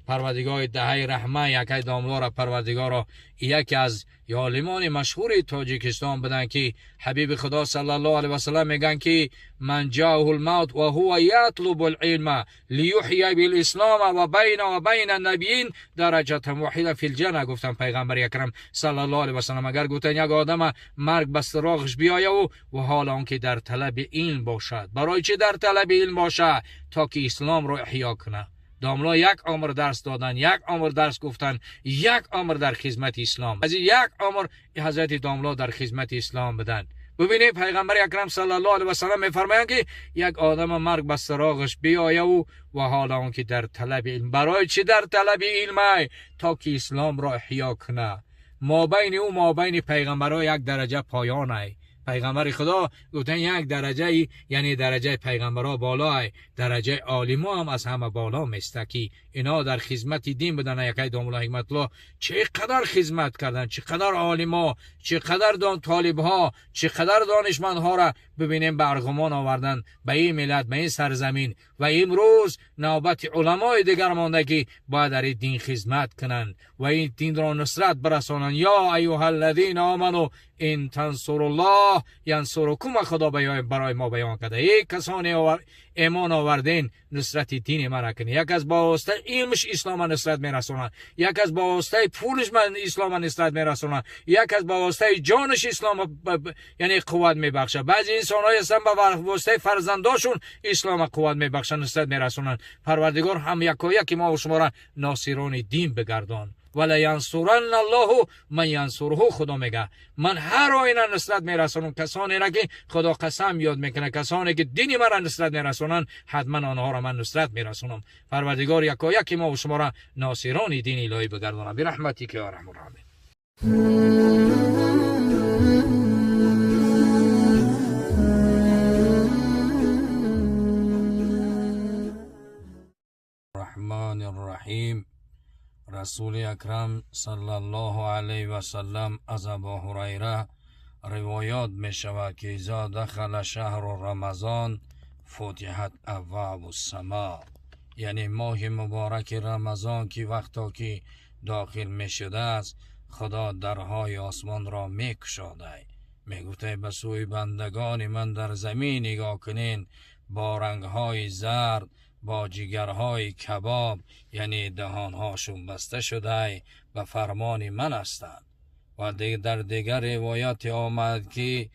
پروردگار دهه رحمه یکی داملا را پروردگار یکی از عالمان مشهور تاجیکستان بدن که حبیب خدا صلی الله علیه و سلم میگن که من جاءه الموت و هو یطلب العلم لیحیی بالاسلام و بین النبیین درجه واحده فی الجنه. گفتن پیغمبر اکرم صلی الله علیه و سلم اگر گفتن یک آدم مرگ به سراغش بیایه و حال آن که در طلب علم باشد. برای چه در طلب علم باشه؟ تا که اسلام را احیا کنه. داملا یک عمر درس دادن، یک عمر درس گفتن، یک عمر در خدمت اسلام. از یک عمر حضرت داملا در خدمت اسلام بدن. ببینید پیغمبر اکرم صلی الله علیه و سلم میفرمایند که یک آدم مرگ به سراغش بیایه و حالا اون که در طلب علم. برای چی در طلب علم؟ تا که اسلام را احیا کنه. ما بین او ما بین پیغمبرها یک درجه پایانه. پیغمبر خدا گفتن یک درجه، یعنی درجه پیغمبرها بالاه، درجه عالما هم از همه بالا مستکی. اینا در خدمت دین بدن. یکی داملا حکمت الله چقدر خدمت کردن، چقدر عالما، چقدر طالب ها، چقدر دانشمند ها را ببینیم برگمان آوردن به این ملت، به این سرزمین. و امروز نوبت علمای دیگر مانده که باید در دین خدمت کنند و این دین را نصرت برسانند. یا ایها الذین آمنوا ان تنصروا الله ینصرکم. خدا برای ما بیان کرده ای کسانی ایمان آوردین نصرت دین ما را کنید. یک از واسطه علمش اسلام نصرت میرسونند، یک از واسطه پولش من اسلام نصرت میرسونند، یک از واسطه جانش اسلام یعنی قوت میبخشه. بعضی انسان های هستن به واسطه فرزنداشون اسلام قوت میبخشن، نصرت میرسونند. پروردگار هم یکی ما و شما را ناصران دین بگردان. ولا ینصرن الله من ینصره. خدا میگه من هر آینه نصرت میرسونم کسانی را که خدا قسم یاد میکنه، کسانی که دین من را نصرت میرسونن حتما آنها را من نصرت میرسونم. پروردگار یکی ما و شما را ناصران دین الهی بگردانه برحمتک یا ارحم الراحمین. الرحمن الرحیم. رسول اکرم صلی الله علیه و سلم از ابو هریره روایات می شود که اذا دخل شهر رمضان فتحت ابواب السماء، یعنی ماه مبارک رمضان که وقتا که داخل می شده است خدا درهای آسمان را می کشاده. می گفته به سوی بندگان من در زمین نگاه کنین، با رنگهای زرد، با جگرهای کباب، یعنی دهانهاشون بسته شده به فرمان من هستند. و در دیگر روایات آمد که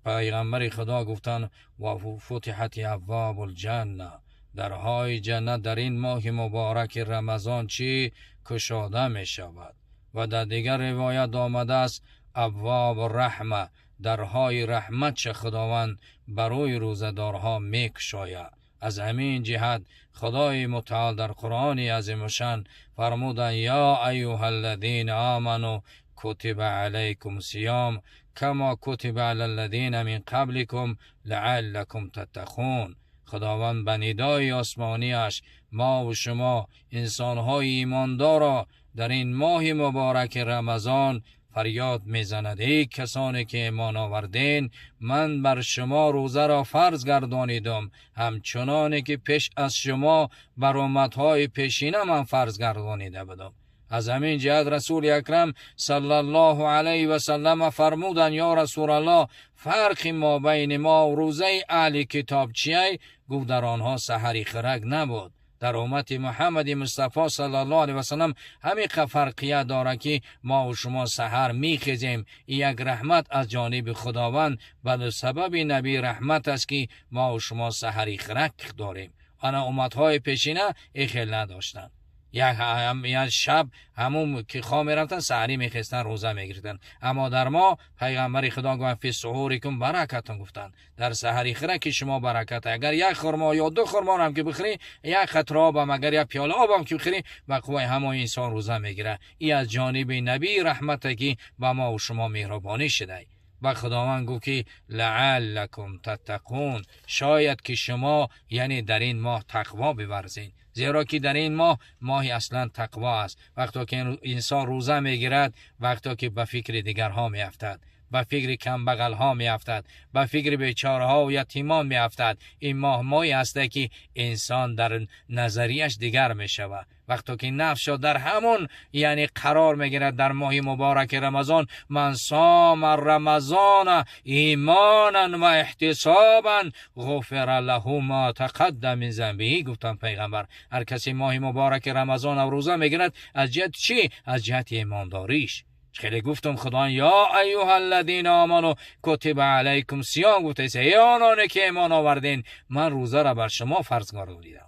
پیغمبر خدا گفتن و فتحت ابواب الجنه، درهای جنت در این ماه مبارک رمضان چی کشاده می شود. و در دیگر روایت آمده است ابواب رحمه، درهای رحمت چه خداوند برای روزدارها می کشاید. از همین جهت خدای متعال در قرآن عظیم شان فرمودن یا ایها الذین آمنوا کتب علیکم الصیام کما کتب علی الذین من قبلکم لعلکم تتقون. خداوند به ندای آسمانیش ما و شما انسانهای ایماندار را در این ماه مبارک رمضان فریاد میزند ای کسانی که ایمان آوردین من بر شما روزه را فرض گردانیدم همچنانی که پیش از شما بر امتهای پیشینه من فرض گردانیده بودم. از همین جهت رسول اکرم صلی الله علیه و سلم فرمودن یا رسول الله فرق ما بین ما و روزه اهل کتاب چیه؟ گفت در آنها سحری خرک نبود. در امت محمد مصطفی صلی الله علیه و سلم همین فرقیت داره که ما و شما سحر میخیزیم. یک رحمت از جانب خداوند به سبب نبی رحمت است که ما و شما سحری خرک داریم. آن امتهای پیشینه خیلی نداشتن. یک شب همون که خواه میرفتن سحری میخستن روزه میگرفتن. اما در ما پیغمبر خدا گفت فی سحورکم برکتون، گفتن در سحری خرک شما برکت. اگر یک خرما یا دو خرما هم که بخری، یک قطره آب هم اگر یک پیاله آب هم که بخری، بقوای همه انسان روزه میگیره. این از جانب نبی رحمت که با ما و شما مهربانی شده. و خداوند گفت که لعلکم تتقون، شاید که شما یعنی در این ماه تقوا بورزین. زیرا که در این ماه اصلا تقوا است. وقتی که انسان روزه میگیرد، وقتی که به فکر دیگرها میافتد. به فکر کمبغل ها می افتد، به فکر بیچاره ها و یتیمان می افتد. این ماه ماهی است که انسان در نظریش دیگر می شود. وقتی که نفس در همون یعنی قرار می گیرد در ماه مبارک رمضان، من صام رمضان ایمانا و احتسابا غفر له ما تقدم من ذنبه. گفتم پیغمبر هر کسی ماه مبارک رمضان و روزه می گیرد از جهت چی؟ از جهت ایمانداریش. خیلی گفتم خدا یا ایها الذین آمنوا کتب علیکم الصیام، گفته ای آنانی که ایمان آوردین من روزه را بر شما فرض گردانیدم.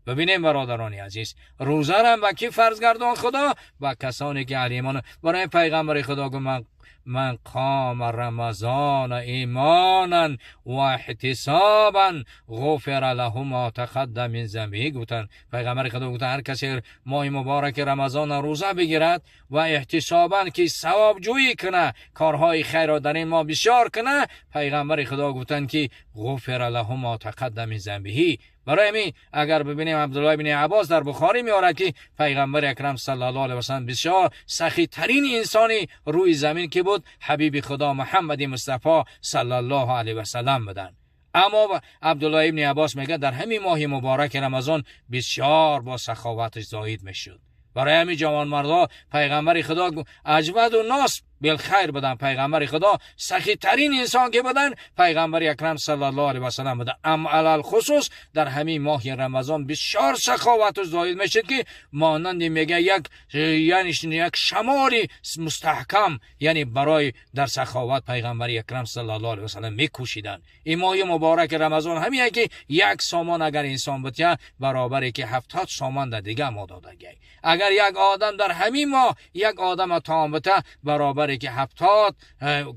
ببینیم برادران عزیز، روزه را به کی فرض گردان خدا؟ به کسانی که ایمان. برای پیغمبر خدا گفت من قام رمضان ایمانا و احتسابا غفر له ما تقدم من ذنبه. گفتن پیغمبر خدا گفت هر کسی ماه مبارک رمضان روزه بگیرد و احتسابا که ثواب جویی کنه، کارهای خیر را در این ماه بسیار کنه، پیغمبر خدا گفتن که غفر له ما تقدم من ذنبه. برای می اگر ببینیم عبدالله بن عباس در بخاری میاره که پیغمبر اکرم صلی الله علیه و سلم بسیار سخی ترین انسانی روی زمین که بود حبیب خدا محمد مصطفی صلی الله علیه و سلم بودن. اما عبدالله ابن عباس میگه در همین ماه مبارک رمضان بسیار با سخاوتش زاهد میشد. برای همین جوان مردا پیغمبر خدا اجود الناس بالخیر بدن، پیغمبر خدا سخی ترین انسان که بدن پیغمبر اکرم صلی الله علیه و سلم بدن. اما علل خصوص در همین ماه رمضان بسیار سخاوت و زاهد میشد که مانند میگه یک شماری مستحکم یعنی برای در سخاوت پیغمبر اکرم صلی الله علیه و سلم میکوشیدن. این ماه مبارک رمضان همینه که یک سامان اگر انسان بتیه برابره که 70 سامان در دیگه ما دادگی. اگر یک آدم در همین ماه یک آدم طعام بته برابر که 70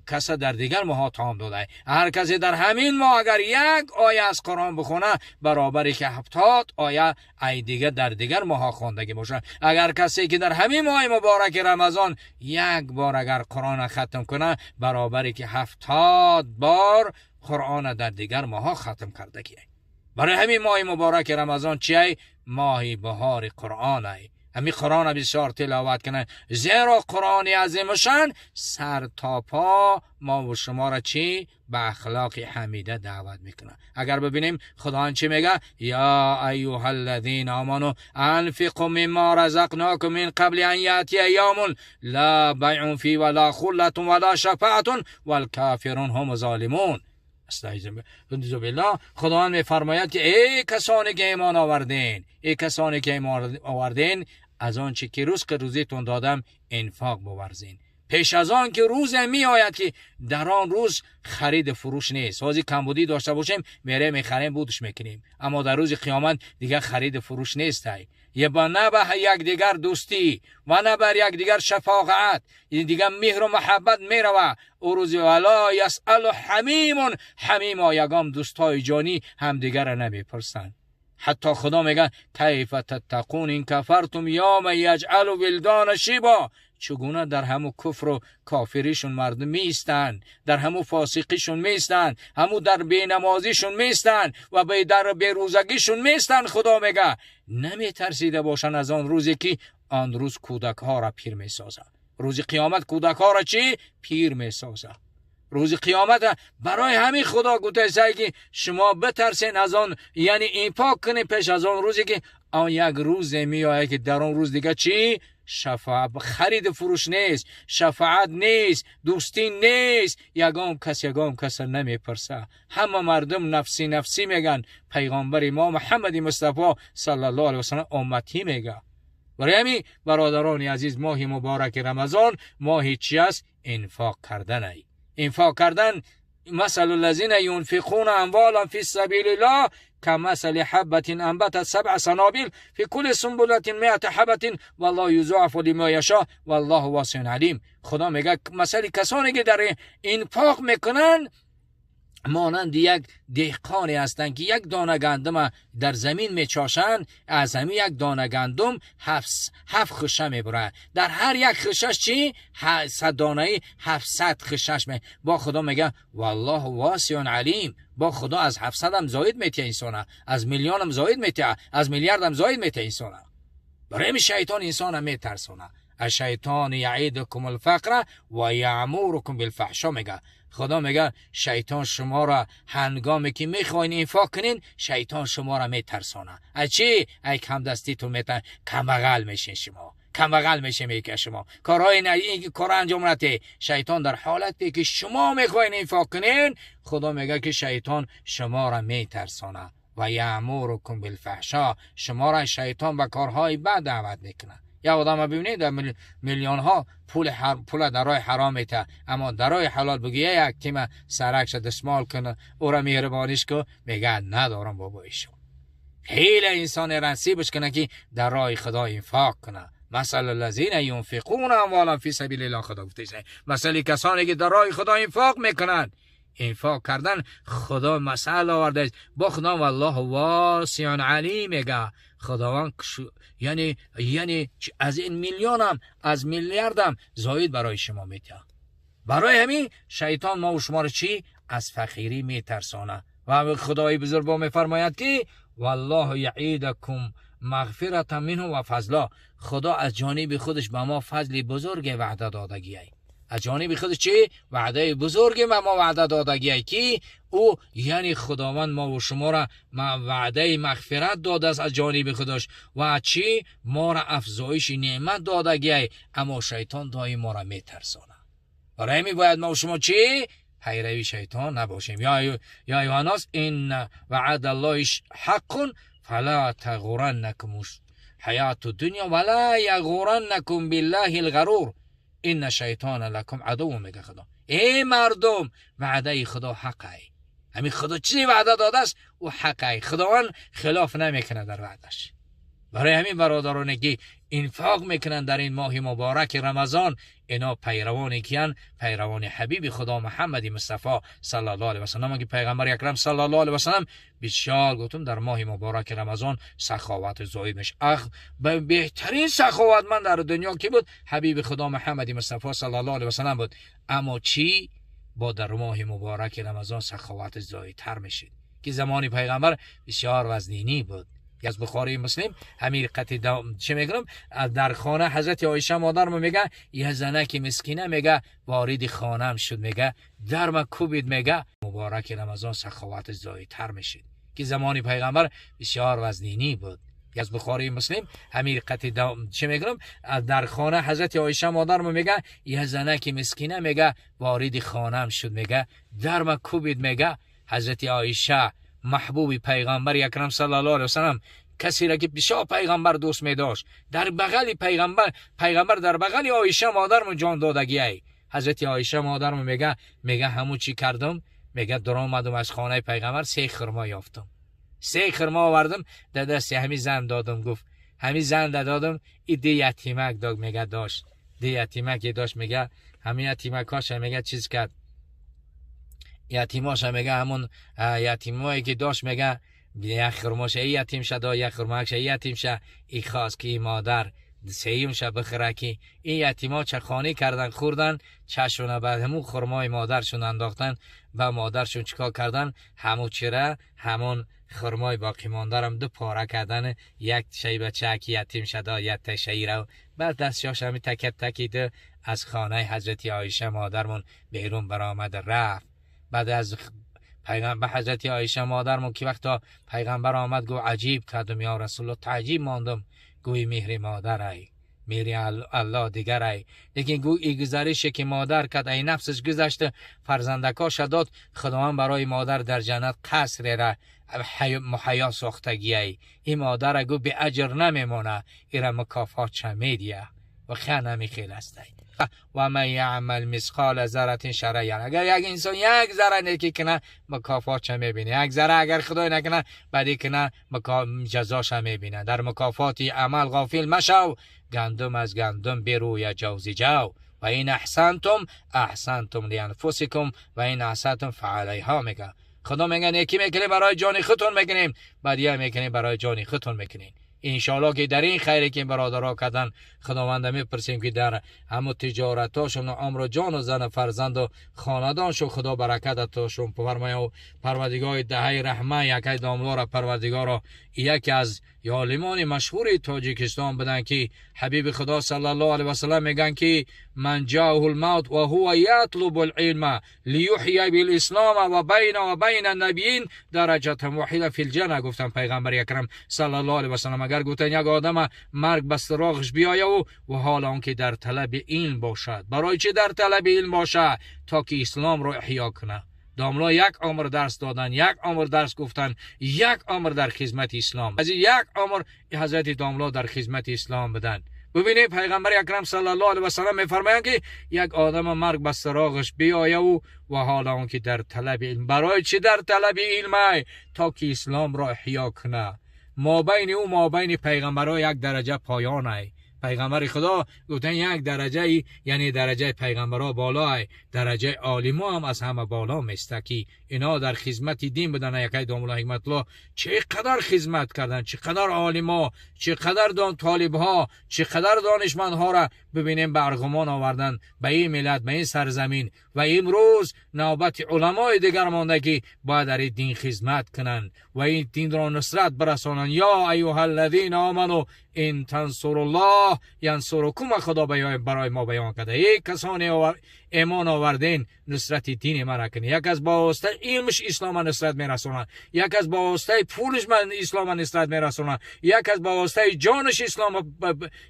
کس در دیگر ماه طعام داده. هر کسی در همین ماه اگر یک آیه از قرآن بخونه برابری که 70 آیه ای دیگر در دیگر ماه خواندگی باشه. اگر کسی که در همین ماه مبارک رمضان یک بار اگر قرآن ختم کنه برابری که 70 بار قرآن در دیگر ماه ختم کرده کیه. برای همین ماه مبارک رمضان چیه؟ ماه بهار قرآن ای. همین قرآن بسیار تلاوت کنه، زیرا قرآن عظیم شان سر تا پا ما و شما را چی؟ به اخلاق حمیده دعوت میکنه. اگر ببینیم خدا چی میگه؟ یا ایها الذین آمنوا انفقوا مما رزقناکم من قبل ان یاتی ایام لا بیع فی ولا خلة ولا شفاعة والکافرون هم ظالمون. استعوذ بالله. خداوند میفرماید که ای کسانی که ایمان آوردین، ای کسانی که ایمان آوردین از آن چی که رزق روزیتون دادم انفاق بورزین. پیش از آن که روز می آید که در آن روز خرید فروش نیست. سازی کمبودی داشته باشیم میره میخریم بودش میکنیم، اما در روز قیامت دیگه خرید فروش نیست. یه با نه به یک دیگر دوستی و نه بر یک دیگر شفاقت، این دیگه مهر و محبت میروه. او روز ولا یسأل حمیم یگام دوستای جانی هم دیگر نمیپرسن. حتی خدا میگه کیف تتقون این کفرتم یوم یجعل ولدان شیبا. چگونه در همو کفر و کافریشون مردم میستن، در همو فاسقیشون میستن، همو در بینمازیشون میستن و در بیروزگیشون میستن. خدا میگه نمیترسیده باشن از آن روزی که آن روز کودک ها را پیر میسازه. روز قیامت کودک ها را چی؟ پیر میسازه. روز قیامت برای همین خدا گفته که شما بترسین از آن، یعنی اینفاق کنین پیش از آن روزی که آن یک روز میآید که در آن روز دیگه چی؟ شفاعت، خرید فروش نیست، شفاعت نیست، دوستی نیست. یگام کس نمیپرسه. همه مردم نفسی نفسی میگن. پیغمبر ما محمد مصطفی صلی الله علیه و سلم امتی میگه. برای همین برادران عزیز ماه مبارک رمضان ماهی چی است؟ انفاق کردن ای. انفاق کردن مثل الذین ينفقون اموالا فی سبیل الله کمثل حبة انبتت 7 سنابل فی کل سنبلة 100 حبة والله یضاعف لمن یشاء والله واسع علیم. خدا میگه مثل کسانی که در انفاق میکنن مانند یک دهقانی هستند که یک دانه گندم در زمین میچاشن، از همین یک دانه گندم 7 خشه میبره. در هر یک خشش چی؟ 100 دانه 700 خشش می. با خدا میگه والله واسع علیم. با خدا از 700 هم زاید میته انسانه، از میلیون هم زاید میته، از میلیارد هم زاید میته انسانه. برای شیطان انسان هم میترسونه. الشیطان یعیدکم الفقر و یأمرکم بالفحشاء میگه. خدا میگه شیطان شما را هنگامی که میخواین انفاق کنین شیطان شما را میترسانه. از چی؟ ای کم دستیتون کمبغل میشین شما، کمبغل میشه میگه شما کارهای کار انجام نده. شیطان در حالتی که شما میخواین انفاق کنین خدا میگه که شیطان شما را میترسانه. و یأمرکم بالفحشاء، شما را شیطان به کارهای بد دعوت میکنه. یا آدم ببینید در میلیون ها پول در راه حرام میته، اما در راه حلال بگیه یک تیم سرکش دستمال کنه او را مهربانیش که میگه ندارم بابایشو. خیلی انسان نصیبش کنه که در راه خدا انفاق کنه. مثل الذین ينفقون اموالهم فی سبیل الله، خدا گفته مثل کسانی که در راه خدا انفاق میکنن. انفاق کردن خدا مثال آورده با خدا والله واسع علیم میگه. خداوند یعنی از این میلیونم از میلیاردم زاید برای شما میده. برای همین شیطان ما و شما رو چی؟ از فقیری میترسانه. و خدای بزرگ با میفرماید که والله یعیدکم مغفرة منه و فضلا، خدا از جانب خودش به ما فضل بزرگ وعده دادگیه. از جانب خودش چی؟ وعده بزرگ ما وعده دادگیه که او یعنی خداوند ما و شما را وعده مغفرت داده است از جانب خودش و چی؟ ما را افزایش نعمت دادگیه، اما شیطان دائم ما را میترسانه. برای همین باید ما و شما چی؟ پیروی شیطان نباشیم. یا ایها الناس ان وعد الله حق فلا تغرنکم حیات الدنیا ولا یغرنکم بالله الغرور ان شیطان لکم عدو، میگه خدا. ای مردم وعده خدا حقه. همین خدا چی وعده داده است او حقه. خداوند خلاف نمیکنه در وعدش. برای همین برادرانی که انفاق میکنن در این ماه مبارک رمضان اینا پیروانی کیان؟ پیروان حبیب خدا محمد مصطفی صلی الله علیه و سلم که پیغمبر اکرم صلی الله علیه و سلم بسیار گفتم در ماه مبارک رمضان سخاوت زاید میشه. بهترین سخاوتمند در دنیا کی بود؟ حبیب خدا محمد مصطفی صلی الله علیه و سلم بود. اما چی؟ با در ماه مبارک رمضان سخاوت زایدتر میشه که زمان پیغمبر بسیار وزنینی بود. از بخاری مسلم همین قطعه چه میگم در خانه حضرت عایشه مادرم میگه یه زنک مسکینه میگه وارد خانم شد، میگه در ما کوبید، میگه مبارک رمضان سخاوت زایدتر میشه که زمان پیغمبر بسیار وزنینی بود. از بخاری مسلم همین قطعه چه میگم در خانه حضرت عایشه مادرم میگه یه زنک مسکینه میگه وارد خانم شد، میگه در ما کوبید، میگه حضرت عایشه محبوب پیغمبر اکرم صلی الله علیه و سلم کسی را که بسیار پیغمبر دوست می داشت در بغل پیغمبر در بغل عایشه مادرم جان دادگیه. حضرت عایشه مادرم میگه همون چی کردم؟ میگه در آمدم از خانه پیغمبر 3 خرما یافتم، 3 خرما آوردم در دست همین زن دادم. گفت همین زن دادم این دی یتیمک داد، میگه داشت دی یتیمک داشت، میگه همین یتیمکاش میگه چیز کرد. یتیماش میگه همون یتیمایی که داشت میگه یک خرماش یتیم شد و یک خرماش یتیم شد. ای خواست که مادر سیم شد بخره که این یتیما چه خانی کردن خوردن چشونه بعد همون خرمای مادرشون انداختن و مادرشون چیکار کردن؟ همون چرا همون خرمای باقی ماندارم 2 پاره کردن. یک شی بچه که یتیم شد و یک تشی رو بعد دستشاش همی تکید از خانه حضرت عایشه مادرمون بیرون برآمد رفت. بعد از پیغمبر حضرت عایشه مادرمون که وقتا پیغمبر آمد گو عجیب کردم یا رسول الله، تعجیب ماندم. گوی مهر مادر ای مهر الله دیگر ای، لیکن گوی ای گزارشی که مادر کرد ای نفسش گذشته فرزندکاش داد. خداوند برای مادر در جنت قصر را محیا ساختگی ای. این مادر گو به اجر نمیمونه، ایرا مکافات چه میدیه و خیلی نمیخیل است. و من یعمل مثقال ذره شر یره، اگر یک انسان یک ذره نیکی کنه مکافات چه میبینه، یک ذره اگر خدای نکنه بدی کنه جزاش میبینه. در مکافات عمل غافل مشو، گندم از گندم بروی جوزی جو. و این احسنتم احسنتم لانفسکم و این احسنتم فعلیها. میگه خدا میگه نیکی میکنیم برای جان خودتون میکنیم، بدی میکنیم برای جان خودتون میکنیم. انشالله که در این خیری که برادرها کردن خداوند میپرسیم که در همه تجارتاشون عمر جان و زن و فرزند و خاندانشون خدا برکت عطاشون فرماید و پروردگار دهه رحمه یکی داملار پروردگار یکی از عالمان مشهور تاجیکستان بدن که حبیب خدا صلی الله علیه و سلم میگن که من جاءه الموت و هو یطلب العلم لیحیی بالاسلام و بین النبیین درجه واحده فی الجنه. گفتن پیغمبر اکرم صلی الله علیه و سلم اگر گفتن یک آدم مرگ به سراغش بیایه و حال آن که در طلب علم باشد. برای چه در طلب علم باشه؟ تا که اسلام رو احیا کنه. داملا یک عمر درس دادن، یک عمر درس گفتن، یک عمر در خدمت اسلام. از یک عمر حضرت داملا در خدمت اسلام بدن. ببینید پیغمبر اکرم صلی الله علیه و سلم میفرمایند که یک آدم مرگ به سراغش بیایه و حالا اون که در طلب علم. برای چه در طلب علم؟ تا که اسلام را احیا کنه. ما بین او ما بین پیغمبرها یک درجه پایانه. پیغمبر خدا گفتن یک درجه یعنی درجه پیغمبرها بالاه، درجه عالما هم از همه بالا مستکی. اینا در خدمت دین بدن. یکی داملا حکمت الله چقدر خدمت کردن، چقدر عالما، چقدر طالب ها، چقدر دانشمند ها را ببینیم به ارغمان آوردن به این ملت، به این سرزمین. و امروز نوبت علمای دیگر مانده که باید در دین خدمت کنند و این دین را نصرت برسانند. یا ایها الذین آمنوا ان تنصروا الله ینصرکم. خدا برای ما بیان کرده ای کسانی ایمان آوردین نصرت دین ما را کنید. یک از با واسطه علمش اسلام نصرت میرسونند، یک از با واسطه پولش اسلام نصرت میرسونند، یک از با واسطه جانش اسلام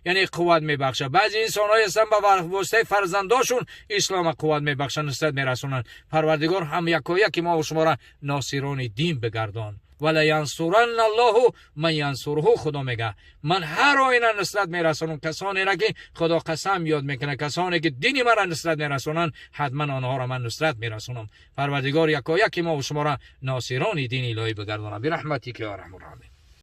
یعنی قوت میبخشه. بعضی انسان‌ها هستن با واسطه فرزنداشون اسلام قوت میبخشن، نصرت میرسونند. پروردگار هم یکی ما و شما را ناصران دین بگردان. ولا ینصرن الله من ینصره. خدا میگه من هر آینه نصرت میرسونم کسانی را که خدا قسم یاد میکنه، کسانی که دین من را نصرت میرسونن حتما آنها را من نصرت میرسونم. پروردگار یکی ما و شما را ناصران دین الهی بگردانه برحمتک یا ارحم الراحمین.